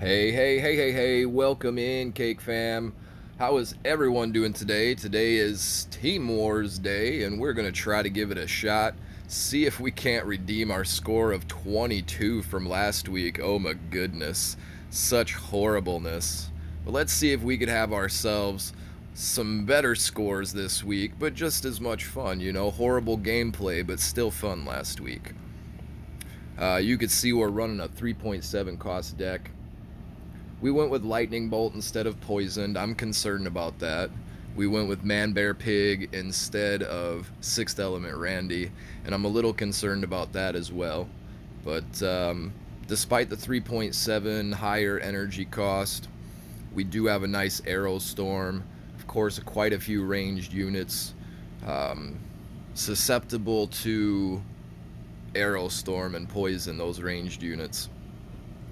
Hey, welcome in, Cake Fam. How is everyone doing today? Today is Team Wars Day, and we're going to try to give it a shot. See if we can't redeem our score of 22 from last week. Oh my goodness, such horribleness. But let's see if we could have ourselves some better scores this week, but just as much fun, you know, horrible gameplay, but still fun last week. You could see we're running a 3.7 cost deck. We went with Lightning Bolt instead of Poisoned. I'm concerned about that. We went with Man Bear Pig instead of 6th Element Randy, and I'm a little concerned about that as well. But despite the 3.7 higher energy cost, we do have a nice Arrow Storm. Of course, quite a few ranged units susceptible to Arrow Storm and Poison, those ranged units.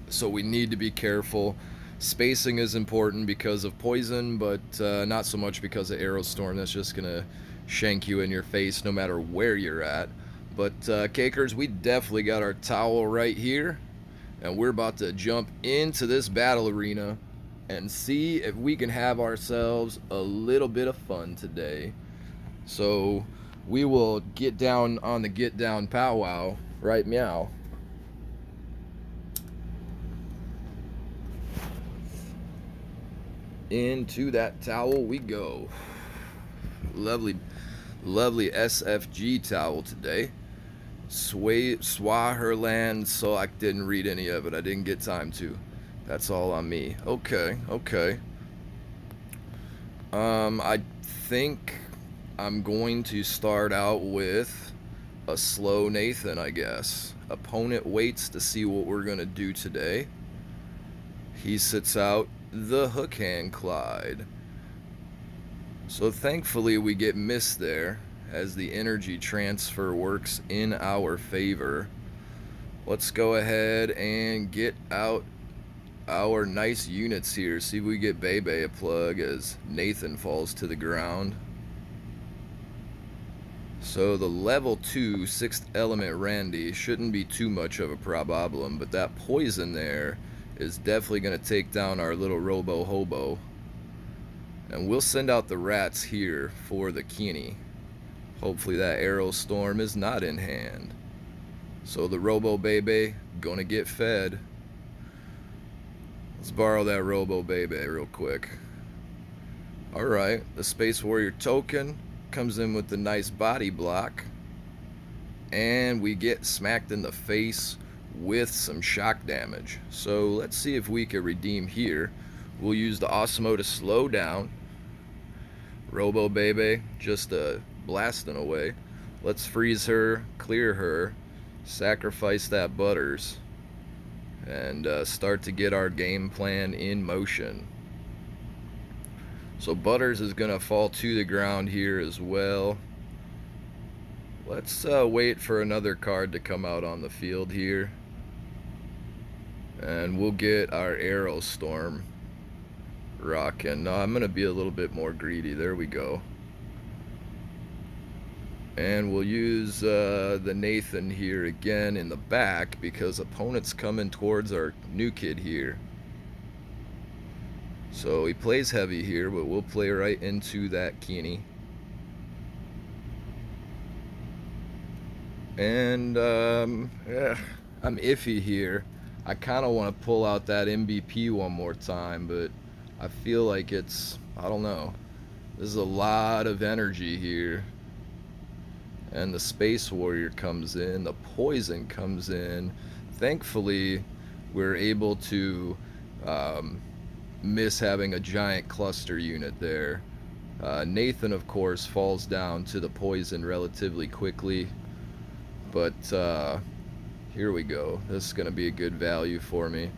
So we need to be careful. Spacing is important because of Poison, but not so much because of Arrow Storm. That's just gonna shank you in your face no matter where you're at. But Cakers, we definitely got our towel right here, and we're about to jump into this battle arena and see if we can have ourselves a little bit of fun today. So we will get down on the get down powwow, right, meow? Into that towel we go. Lovely SFG towel today. Swaherland, so I didn't read any of it. I didn't get time to. That's all on me. Okay. I think I'm going to start out with a slow Nathan, I guess. Opponent waits to see what we're gonna do today. He sits out the Hook Hand Clyde. So thankfully we get missed there as the energy transfer works in our favor. Let's go ahead and get out our nice units here. See if we get Bebe a plug as Nathan falls to the ground. So the level 2 6th element Randy shouldn't be too much of a problem, but that poison there is definitely going to take down our little Robo Hobo. And we'll send out the rats here for the Kenny. Hopefully that Arrow Storm is not in hand. So the Robo Bebe gonna get fed. Let's borrow that Robo Bebe real quick. Alright, the Space Warrior token comes in with the nice body block. And we get smacked in the face with some shock damage. So let's see if we can redeem here. We'll use the Osmo to slow down. Robo Bebe just blasting away. Let's freeze her, clear her, sacrifice that Butters, and start to get our game plan in motion. So Butters is gonna fall to the ground here as well. Let's wait for another card to come out on the field here, and we'll get our Arrow Storm rocking. No, I'm gonna be a little bit more greedy. There we go. And we'll use the Nathan here again in the back because opponent's coming towards our new kid here. So he plays heavy here, but we'll play right into that Kenny. And yeah, I'm iffy here. I kind of want to pull out that MVP one more time, but I feel like it's, I don't know. There's a lot of energy here. And the Space Warrior comes in, the Poison comes in. Thankfully, we're able to miss having a giant cluster unit there. Nathan, of course, falls down to the Poison relatively quickly. But here we go. This is going to be a good value for me.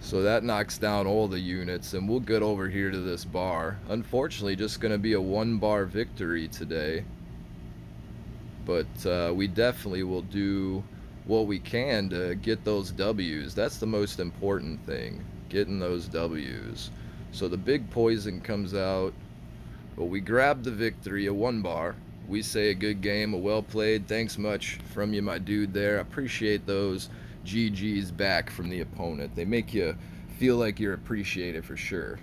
So that knocks down all the units, and we'll get over here to this bar. Unfortunately, just going to be a 1-bar victory today. But we definitely will do what we can to get those W's. That's the most important thing, getting those W's. So the big Poison comes out, but we grab the victory, a 1-bar. We say a good game, a well played. Thanks much from you, my dude there. I appreciate those GGs back from the opponent. They make you feel like you're appreciated for sure.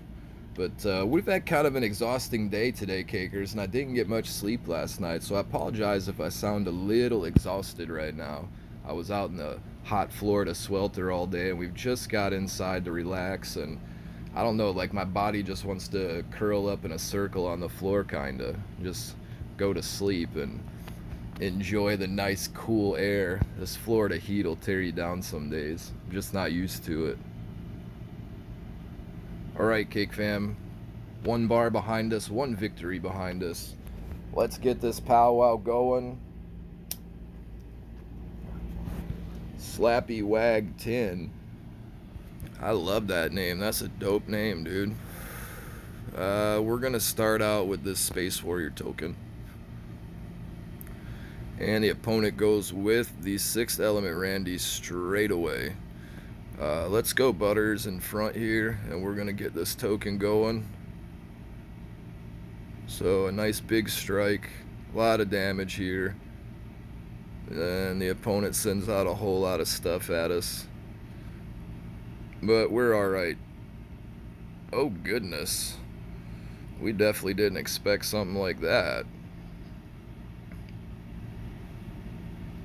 But we've had kind of an exhausting day today, Cakers, and I didn't get much sleep last night, so I apologize if I sound a little exhausted right now. I was out in the hot Florida swelter all day, and we've just got inside to relax, and I don't know, like my body just wants to curl up in a circle on the floor, kinda. Just go to sleep and enjoy the nice cool air. This Florida heat will tear you down some days. I'm just not used to it. Alright, Cake Fam. 1 bar behind us, 1 victory behind us. Let's get this powwow going. Slappy Wag 10. I love that name. That's a dope name, dude. We're gonna start out with this Space Warrior token. And the opponent goes with the 6th element Randy straight away. Let's go Butters in front here, and we're gonna get this token going. So a nice big strike, a lot of damage here, and the opponent sends out a whole lot of stuff at us, but we're alright. Oh goodness, we definitely didn't expect something like that.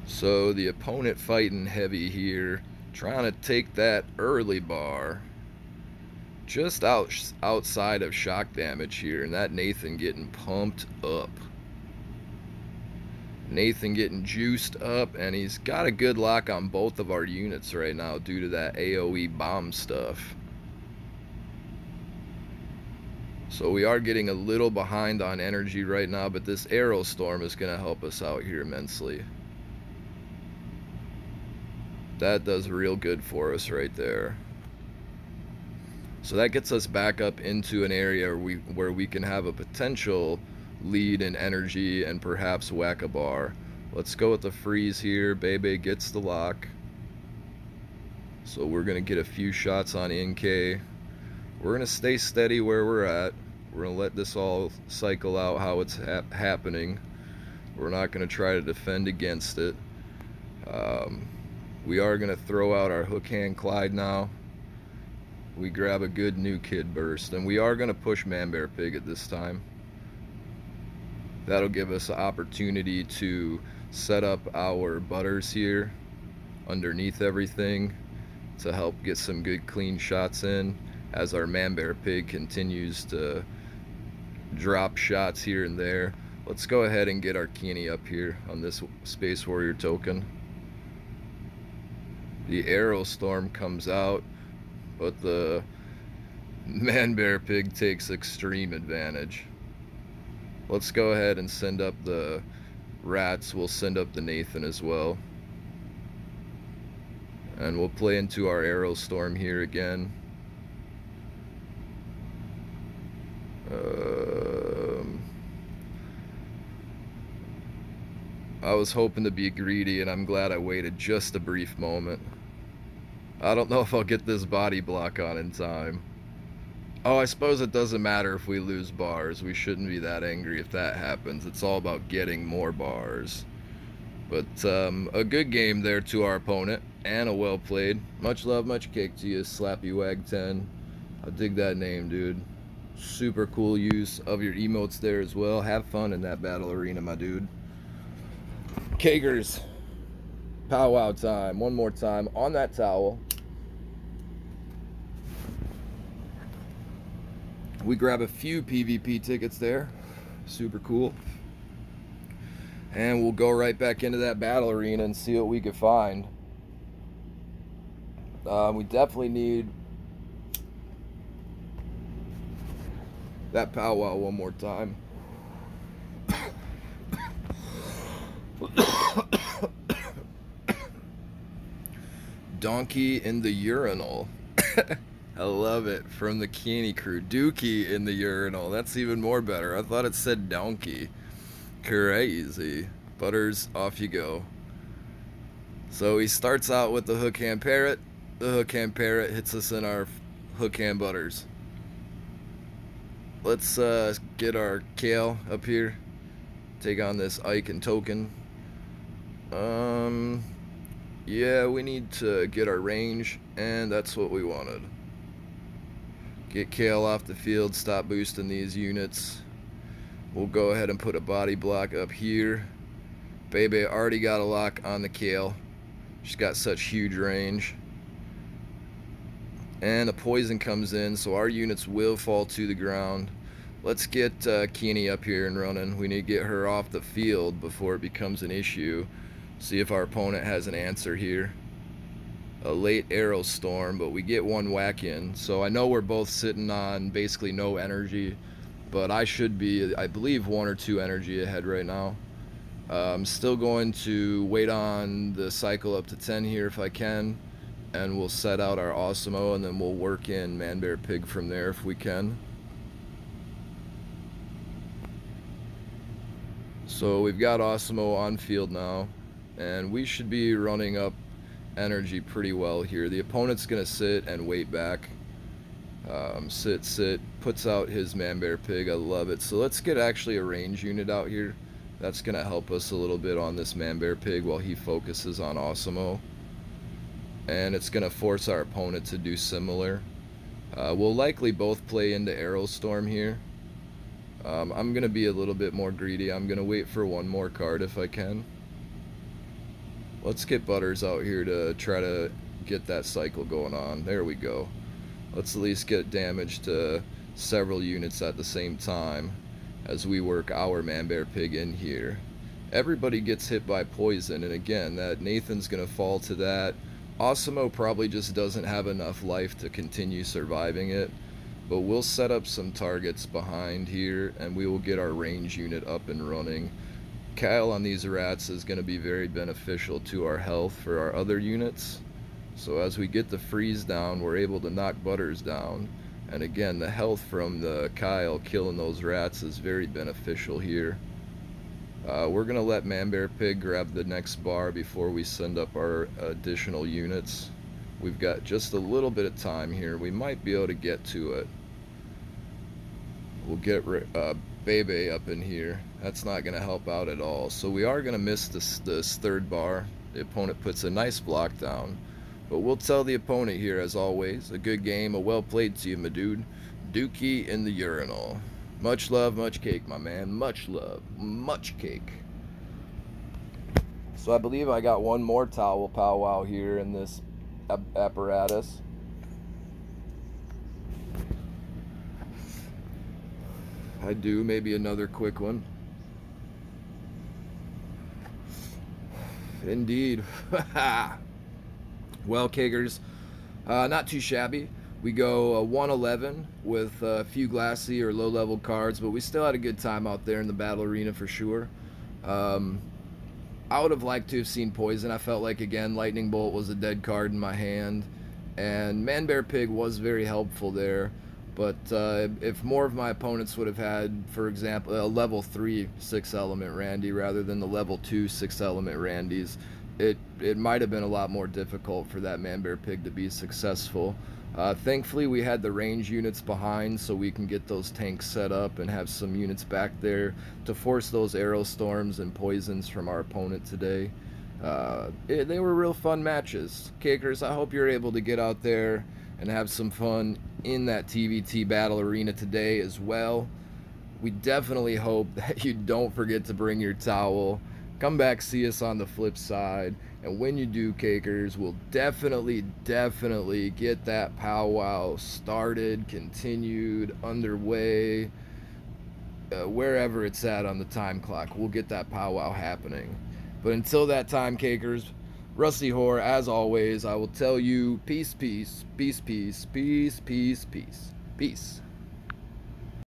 So the opponent fighting heavy here, trying to take that early bar just outside of shock damage here, and that Nathan getting pumped up. Nathan getting juiced up, and he's got a good lock on both of our units right now due to that AoE bomb stuff. So we are getting a little behind on energy right now, but this Arrow Storm is going to help us out here immensely. That does real good for us right there. So that gets us back up into an area where we can have a potential lead in energy and perhaps whack a bar. Let's go with the freeze here. Bebe gets the lock. So we're going to get a few shots on NK. We're going to stay steady where we're at. We're going to let this all cycle out how it's happening. We're not going to try to defend against it. We are going to throw out our hook hand Clyde now. We grab a good new kid burst, and we are going to push Manbear Pig at this time. That'll give us an opportunity to set up our Butters here underneath everything to help get some good clean shots in as our Manbear Pig continues to drop shots here and there. Let's go ahead and get our Kenny up here on this Space Warrior token. The Arrow Storm comes out, but the Manbear Pig takes extreme advantage. Let's go ahead and send up the Rats. We'll send up the Nathan as well. And we'll play into our Arrow Storm here again. I was hoping to be greedy, and I'm glad I waited just a brief moment. I don't know if I'll get this body block on in time. Oh, I suppose it doesn't matter if we lose bars. We shouldn't be that angry if that happens. It's all about getting more bars. But a good game there to our opponent, and a well played. Much love, much cake to you, Slappy Wag 10. I dig that name, dude. Super cool use of your emotes there as well. Have fun in that battle arena, my dude. Cakers, powwow time. One more time on that towel. We grab a few PvP tickets there. Super cool. And we'll go right back into that battle arena and see what we can find. We definitely need that powwow one more time. Donkey in the urinal. I love it. From the Kenny crew. Dookie in the urinal. That's even more better. I thought it said donkey. Crazy. Butters, off you go. So he starts out with the hook hand parrot. The hook hand parrot hits us in our hook hand Butters. Let's get our Kale up here. Take on this Ike and token. Yeah, we need to get our range, and that's what we wanted. Get Kale off the field, stop boosting these units. We'll go ahead and put a body block up here. Bebe already got a lock on the Kale. She's got such huge range. And the poison comes in, so our units will fall to the ground. Let's get Keene up here and running. We need to get her off the field before it becomes an issue. See if our opponent has an answer here. A late arrow storm, but we get one whack in. So I know we're both sitting on basically no energy, but I should be, I believe, 1 or 2 energy ahead right now. I'm still going to wait on the cycle up to 10 here if I can, and we'll set out our Awesemo, and then we'll work in Man Bear Pig from there if we can. So we've got Awesemo on field now, and we should be running up energy pretty well here. The opponent's gonna sit and wait back. Sit, puts out his Man Bear Pig. I love it. So let's get actually a range unit out here. That's gonna help us a little bit on this Man Bear Pig while he focuses on Awesemo, and it's gonna force our opponent to do similar. We'll likely both play into Arrow Storm here. I'm gonna be a little bit more greedy. I'm gonna wait for one more card if I can. Let's get Butters out here to try to get that cycle going on. There we go. Let's at least get damage to several units at the same time as we work our Man Bear Pig in here. Everybody gets hit by poison, and again, that Nathan's gonna fall to that. Awesemo probably just doesn't have enough life to continue surviving it, but we'll set up some targets behind here and we will get our range unit up and running. Kyle on these rats is going to be very beneficial to our health for our other units. So as we get the freeze down, we're able to knock Butters down. And again, the health from the Kyle killing those rats is very beneficial here. We're going to let Man Bear Pig grab the next bar before we send up our additional units. We've got just a little bit of time here. We might be able to get to it. We'll get Bebe up in here. That's not going to help out at all. So we are going to miss this third bar. The opponent puts a nice block down. But we'll tell the opponent here, as always, a good game, a well played to you, my dude. Dookie in the urinal. Much love, much cake, my man. Much love, much cake. So I believe I got one more towel powwow here in this apparatus. I do, maybe another quick one. Indeed. Well, Kagers, not too shabby. We go 111 with a few glassy or low-level cards, but we still had a good time out there in the battle arena for sure. I would have liked to have seen poison. I felt like, again, Lightning Bolt was a dead card in my hand, and Man Bear Pig was very helpful there. But if more of my opponents would have had, for example, a level 3 6-element Randy rather than the level 2 6-element Randys, it might have been a lot more difficult for that Man Bear Pig to be successful. Thankfully, we had the range units behind, so we can get those tanks set up and have some units back there to force those arrow storms and poisons from our opponent today. They were real fun matches. Cakers, I hope you're able to get out there and have some fun in that TvT battle arena today as well. We definitely hope that you don't forget to bring your towel. Come back, see us on the flip side, and when you do, Cakers, we'll definitely get that powwow started, continued, underway, wherever it's at on the time clock. We'll get that powwow happening. But until that time, Cakers, Rusty Whore, as always, I will tell you, peace, peace, peace, peace, peace, peace, peace, peace.